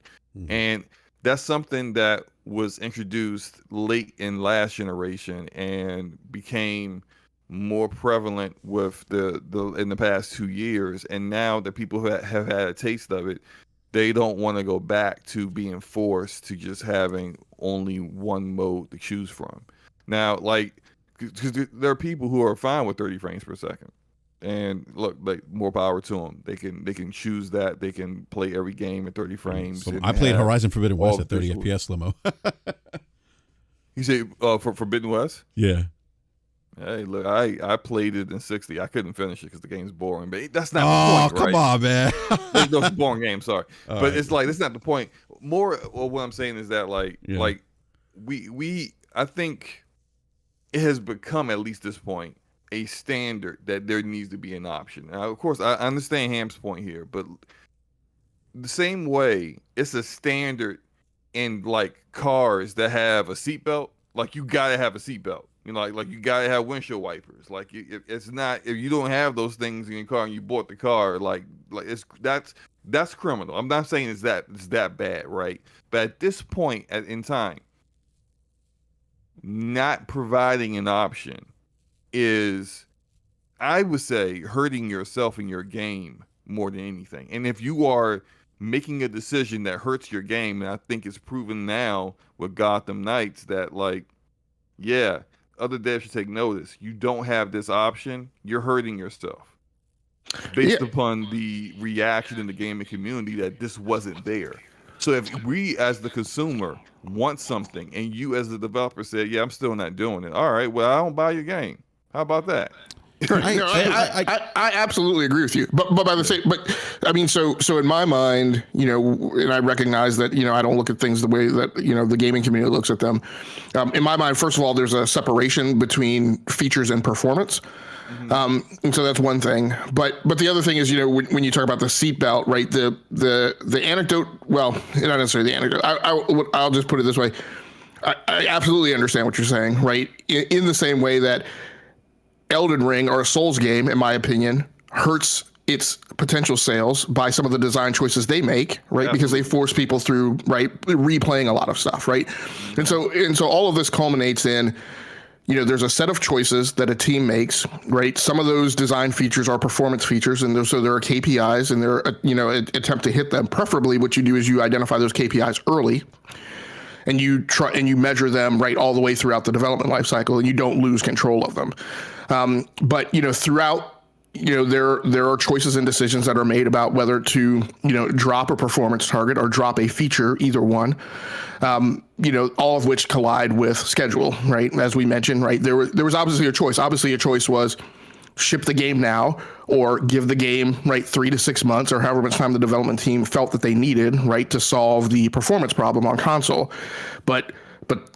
and that's something that was introduced late in last generation and became more prevalent with the in the past 2 years. And now that people have had a taste of it, they don't want to go back to being forced to just having only one mode to choose from. Now, like, because there are people who are fine with 30 frames per second, and look, like, more power to them. They can choose that. They can play every game at 30 frames. So I played Horizon Forbidden West at 30 FPS, Limo. You say for Forbidden West? Yeah. Hey, look, I played it in 60. I couldn't finish it because the game's boring. But that's not the point, right? Oh, come on, man. It's a boring game, sorry. All but right. it's like, that's not the point. More, well, what I'm saying is that, like, I think it has become, at least this point, a standard that there needs to be an option. Now, of course, I understand Ham's point here, but the same way it's a standard in, like, cars that have a seatbelt. Like, you gotta have a seatbelt. Like you gotta have windshield wipers. Like, it's not, if you don't have those things in your car and you bought the car, like that's criminal. I'm not saying it's that bad, right? But at this point in time, not providing an option is, I would say, hurting yourself in your game more than anything. And if you are making a decision that hurts your game, and I think it's proven now with Gotham Knights that, like, yeah, other devs should take notice. You don't have this option, you're hurting yourself based upon the reaction in the gaming community that this wasn't there. So if we as the consumer want something and you as the developer said, yeah, I'm still not doing it, all right, well, I don't buy your game. How about that? I absolutely agree with you, but by the same, but I mean, so in my mind, and I recognize that, I don't look at things the way that, the gaming community looks at them. In my mind, first of all, there's a separation between features and performance. And so that's one thing, but the other thing is, when you talk about the seatbelt, right? The anecdote, well, not necessarily the anecdote. I'll just put it this way. I absolutely understand what you're saying, right? In the same way that Elden Ring or a Souls game, in my opinion, hurts its potential sales by some of the design choices they make, right? Because they force people through, right, replaying a lot of stuff, right? And so all of this culminates in, there's a set of choices that a team makes, right? Some of those design features are performance features, and so there are KPIs, and they're, attempt to hit them. Preferably, what you do is you identify those KPIs early, and you try and you measure them right all the way throughout the development lifecycle, and you don't lose control of them. But throughout, there are choices and decisions that are made about whether to drop a performance target or drop a feature, either one. All of which collide with schedule, right? As we mentioned, right, there was obviously a choice. Obviously, a choice was ship the game now or give the game, right, 3 to 6 months or however much time the development team felt that they needed, right, to solve the performance problem on console. But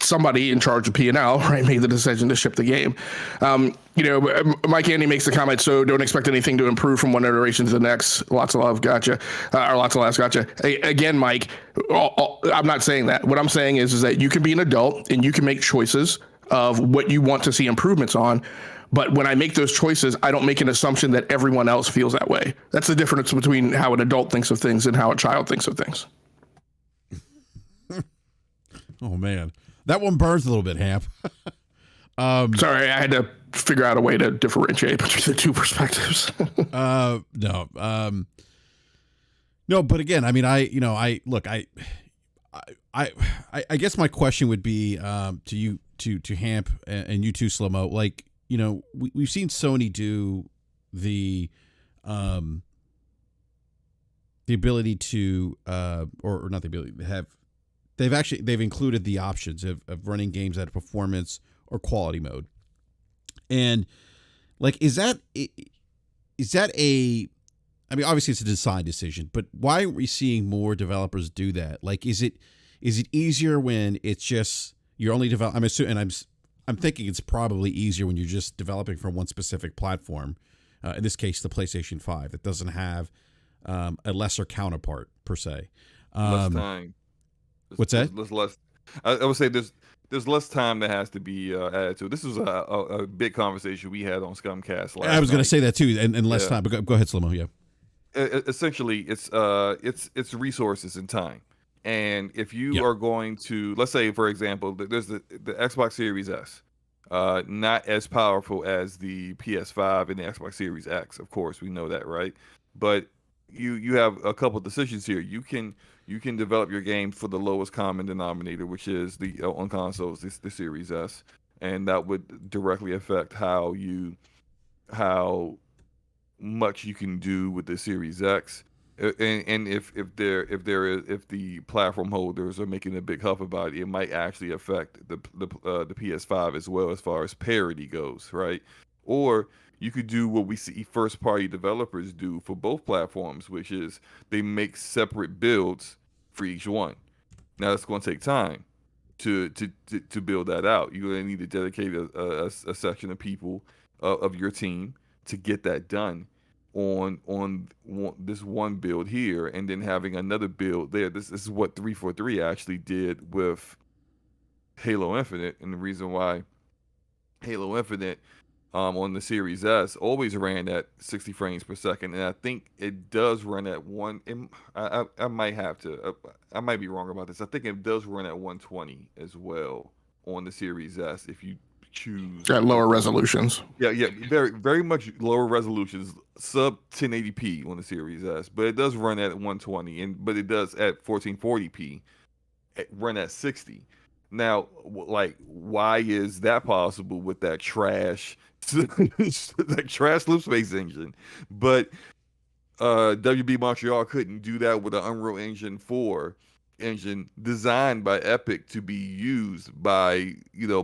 somebody in charge of P&L, right, made the decision to ship the game. Mike Andy makes the comment, so don't expect anything to improve from one iteration to the next. Lots of love, gotcha. Or lots of laughs, gotcha. Again, Mike, I'm not saying that. What I'm saying is that you can be an adult and you can make choices of what you want to see improvements on. But when I make those choices, I don't make an assumption that everyone else feels that way. That's the difference between how an adult thinks of things and how a child thinks of things. Oh, man. That one burns a little bit, Hamp. Sorry, I had to figure out a way to differentiate between the two perspectives. No, but again, I mean, I guess my question would be to you, to Hamp and you too, Slow-Mo. Like, we've seen Sony do the ability to, or not the ability to have. They've included the options of running games at a performance or quality mode. And like, is that a, I mean, obviously it's a design decision, but why aren't we seeing more developers do that? Like, is it easier when it's just, you're only I'm assuming, and I'm thinking it's probably easier when you're just developing for one specific platform. In this case, the PlayStation 5, that doesn't have a lesser counterpart per se. Less time. What's that? There's less. I would say there's less time that has to be added to it. This was a big conversation we had on Scumcast last I was going to night. say that too, and less time. But go ahead, Slow-Mo. Yeah. Essentially, it's resources and time. And if you are going to, let's say, for example, there's the Xbox Series S, not as powerful as the PS5 and the Xbox Series X. Of course, we know that, right? But you have a couple decisions here. You can develop your game for the lowest common denominator, which is the on consoles, the Series S, and that would directly affect how much you can do with the Series X. And if the platform holders are making a big huff about it, it might actually affect the PS5 as well as far as parity goes, right? Or you could do what we see first party developers do for both platforms, which is they make separate builds for each one. Now it's going to take time to build that out. You're going to need to dedicate a section of people of your team to get that done on this one build here, and then having another build there. This is what 343 actually did with Halo Infinite, and the reason why Halo Infinite on the Series S always ran at 60 frames per second, and I think it does run at one. I might have to. I might be wrong about this. I think it does run at 120 as well on the Series S if you choose at lower resolutions. Yeah, very very much lower resolutions, sub 1080p on the Series S, but it does run at 120, but it does at 1440p run at 60. Now, like, why is that possible with that trash, that trash Loop Space engine? But WB Montreal couldn't do that with an Unreal Engine 4 engine designed by Epic to be used by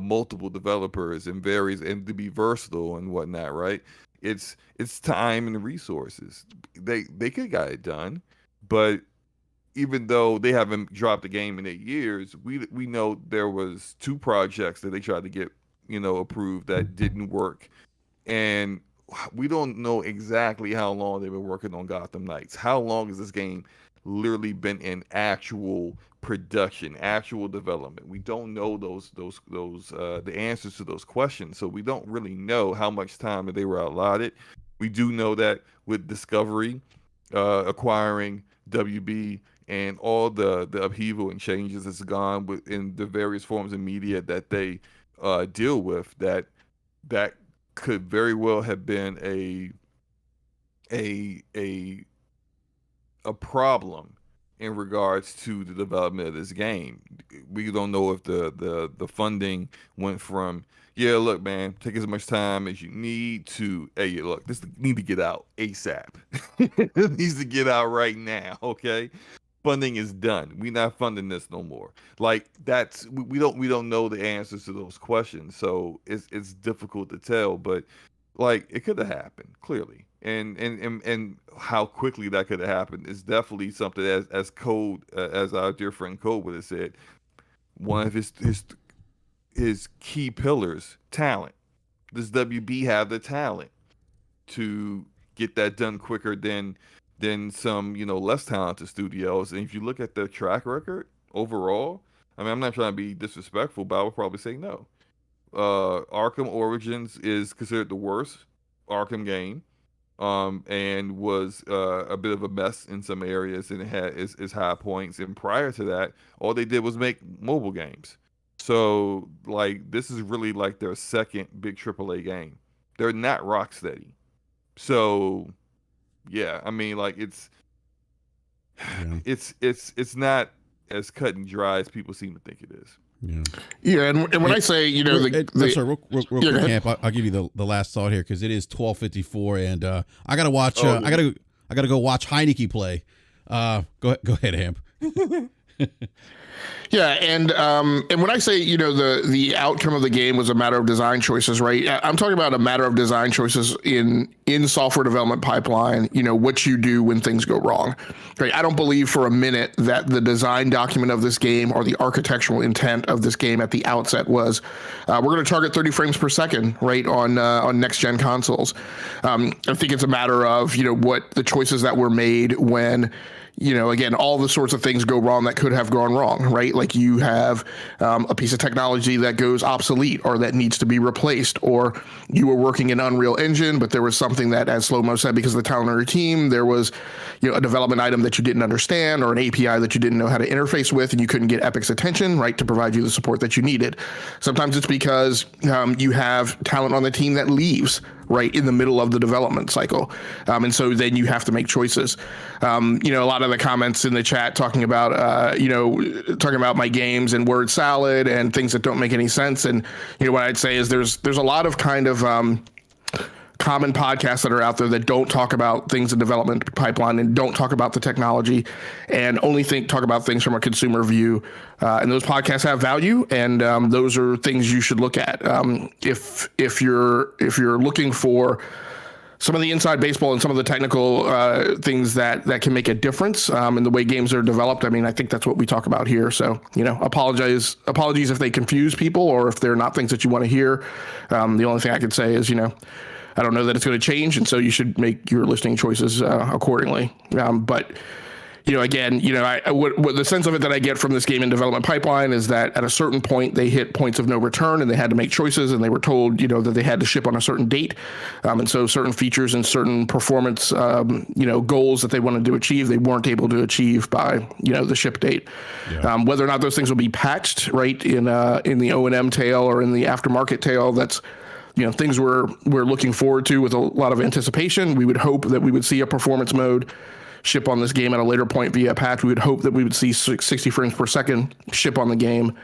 multiple developers and to be versatile and whatnot, right? It's time and resources. They could have got it done, but even though they haven't dropped a game in 8 years, we know there was 2 projects that they tried to get approved that didn't work, and we don't know exactly how long they've been working on Gotham Knights. How long has this game literally been in actual production, actual development? We don't know the answers to those questions, so we don't really know how much time that they were allotted. We do know that with Discovery acquiring WB and all the upheaval and changes that's gone in the various forms of media that they deal with, that could very well have been a a a problem in regards to the development of this game. We don't know if the funding went from, yeah, look, man, take as much time as you need to, hey, look, this need to get out ASAP. It needs to get out right now, okay? Funding is done. We're not funding this no more. Like that's we don't know the answers to those questions, so it's difficult to tell. But like it could have happened clearly, and how quickly that could have happened is definitely something as Code as our dear friend Code would have said. One of his key pillars, talent. Does WB have the talent to get that done quicker than some, less talented studios? And if you look at their track record overall, I mean, I'm not trying to be disrespectful, but I would probably say no. Arkham Origins is considered the worst Arkham game, and was a bit of a mess in some areas, and it had its high points. And prior to that, all they did was make mobile games. So, like, this is really like their second big AAA game. They're not Rocksteady. So, yeah, I mean, like Yeah. it's not as cut and dry as people seem to think it is. Yeah. Yeah, and when I say, I'm sorry, real Yeah, go quick, ahead. Camp. I'll give you the last thought here because it is 12:54, and I gotta watch. I gotta go watch Heineke play. Go ahead, Amp. Yeah, and when I say, the outcome of the game was a matter of design choices, right? I'm talking about a matter of design choices in software development pipeline, what you do when things go wrong. Right? I don't believe for a minute that the design document of this game or the architectural intent of this game at the outset was we're going to target 30 frames per second, right, on next gen consoles. I think it's a matter of, what the choices that were made when again, all the sorts of things go wrong that could have gone wrong, right? Like you have a piece of technology that goes obsolete or that needs to be replaced, or you were working in Unreal Engine, but there was something that, as Slow-Mo said, because of the talent on your team, there was a development item that you didn't understand or an API that you didn't know how to interface with, and you couldn't get Epic's attention, right, to provide you the support that you needed. Sometimes it's because you have talent on the team that leaves, right, in the middle of the development cycle. And so then you have to make choices. A lot of the comments in the chat talking about my games and word salad and things that don't make any sense. And, what I'd say is there's a lot of kind of common podcasts that are out there that don't talk about things in development pipeline and don't talk about the technology and only talk about things from a consumer view. And those podcasts have value, and those are things you should look at. If you're looking for some of the inside baseball and some of the technical things that can make a difference in the way games are developed, I mean, I think that's what we talk about here. So, apologies if they confuse people or if they're not things that you want to hear. The only thing I could say is, I don't know that it's going to change, and so you should make your listening choices accordingly. But again, what the sense of it that I get from this game in development pipeline is that at a certain point they hit points of no return and they had to make choices, and they were told, that they had to ship on a certain date, and so certain features and certain performance, goals that they wanted to achieve, they weren't able to achieve by, the ship date. Yeah. Whether or not those things will be patched, right, in the O&M tail or in the aftermarket tail, that's things we're looking forward to with a lot of anticipation. We would hope that we would see a performance mode ship on this game at a later point via a patch. We would hope that we would see 60 frames per second ship on the game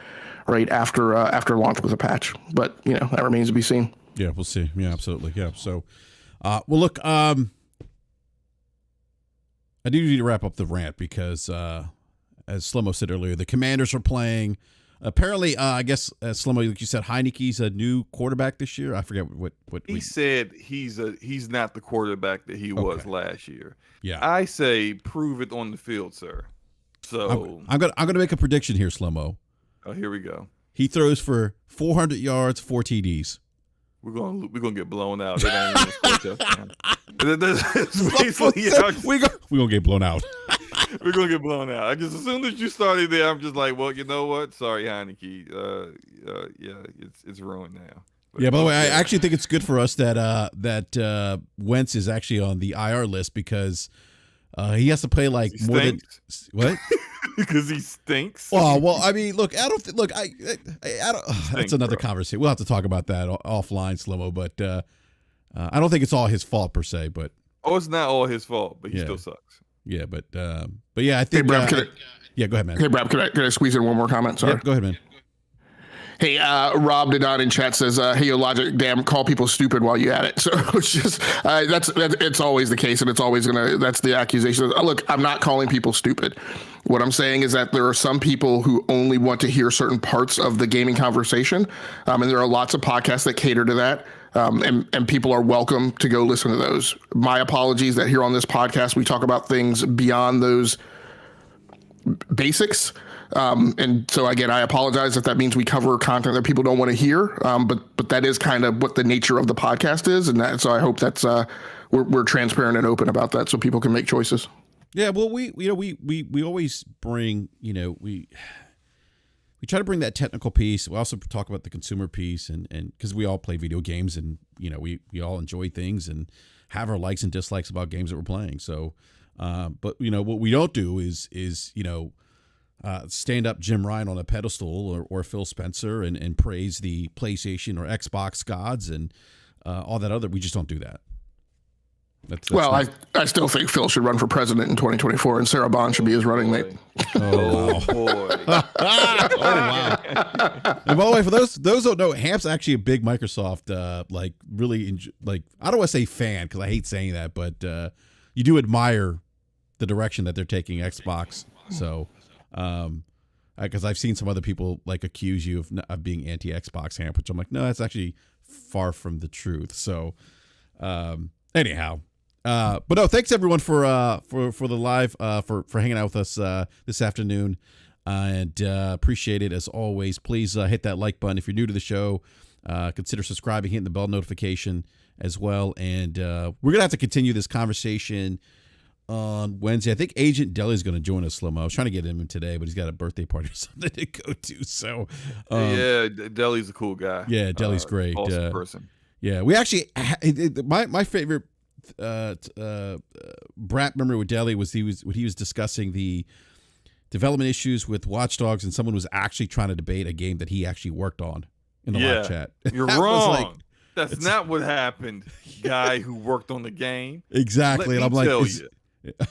right after launch with a patch. But that remains to be seen. Yeah, we'll see. Yeah, absolutely. Yeah. So, well, look, I do need to wrap up the rant because, as Slow-Mo said earlier, the Commanders are playing. Apparently, I guess, Slow-Mo, like you said, Heineke's a new quarterback this year. I forget what he said. He's not the quarterback that he was last year. Yeah, I say prove it on the field, sir. So I'm gonna make a prediction here, Slow-Mo. Oh, here we go. He throws for 400 yards, 4 TDs. We're gonna get blown out. That ain't even we're gonna get blown out. We're gonna get blown out. I guess as soon as you started there, I'm just like, well, you know what? Sorry, Heineke. Yeah, it's ruined now. Yeah. By the way, I actually think it's good for us that Wentz is actually on the IR list because he has to play like more than what? Because he stinks. Oh well, I mean, look, I don't look. I don't. That's another conversation. We'll have to talk about that offline, Slow-Mo. But I don't think it's all his fault per se. But it's not all his fault, but he still sucks. Yeah, but yeah, I think. Hey, Brap, yeah, go ahead, man. Hey, Brap, can I squeeze in one more comment? Sorry. Yeah, go ahead, man. Hey, Rob Dedon in chat says, "Hey, yo, Logic, damn, call people stupid while you at it." So it's just it's always the case, and it's always that's the accusation. Look, I'm not calling people stupid. What I'm saying is that there are some people who only want to hear certain parts of the gaming conversation, and there are lots of podcasts that cater to that. And people are welcome to go listen to those. My apologies that here on this podcast we talk about things beyond those basics. And so again, I apologize if that means we cover content that people don't want to hear. But that is kind of what the nature of the podcast is, and so I hope that's we're transparent and open about that, so people can make choices. Yeah, well, we always bring we try to bring that technical piece. We also talk about the consumer piece, and because we all play video games, and we all enjoy things and have our likes and dislikes about games that we're playing. So, but what we don't do is stand up Jim Ryan on a pedestal or Phil Spencer and praise the PlayStation or Xbox gods and all that other. We just don't do that. That's I still think Phil should run for president in 2024, and Sarah Bond should be his running mate. Oh, boy. Oh, wow. And by the way, for those who don't know, Hamp's actually a big Microsoft, really, I don't want to say fan because I hate saying that, but you do admire the direction that they're taking Xbox. So, because I've seen some other people accuse you of being anti-Xbox, Hamp, which I'm like, no, that's actually far from the truth. So, anyhow. But no, thanks everyone for the live, for hanging out with us this afternoon, and appreciate it as always. Please hit that like button if you're new to the show. Consider subscribing, hitting the bell notification as well. And we're gonna have to continue this conversation on Wednesday. I think Agent Deli is going to join us, Slow-Mo. I was trying to get him in today, but he's got a birthday party or something to go to. So yeah, Deli's a cool guy. Yeah, Deli's great. Awesome person. Yeah, we actually my favorite. BRAP member with Deli was he was discussing the development issues with Watch Dogs, and someone was actually trying to debate a game that he actually worked on in the live chat. You're wrong. That's not what happened, guy who worked on the game. Exactly. Let and me I'm tell like, you.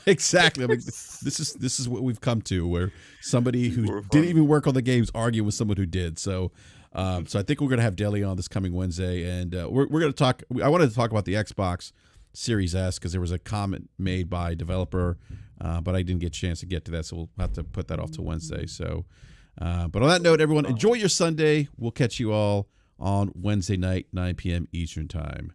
Exactly. I mean, this is what we've come to, where somebody who didn't even work on the games arguing with someone who did. So I think we're gonna have Deli on this coming Wednesday, and we're gonna talk. I wanted to talk about the Xbox Series S because there was a comment made by a developer, but I didn't get a chance to get to that, so we'll have to put that off to Wednesday. So, but on that note, everyone, enjoy your Sunday. We'll catch you all on Wednesday night, 9 p.m. Eastern Time.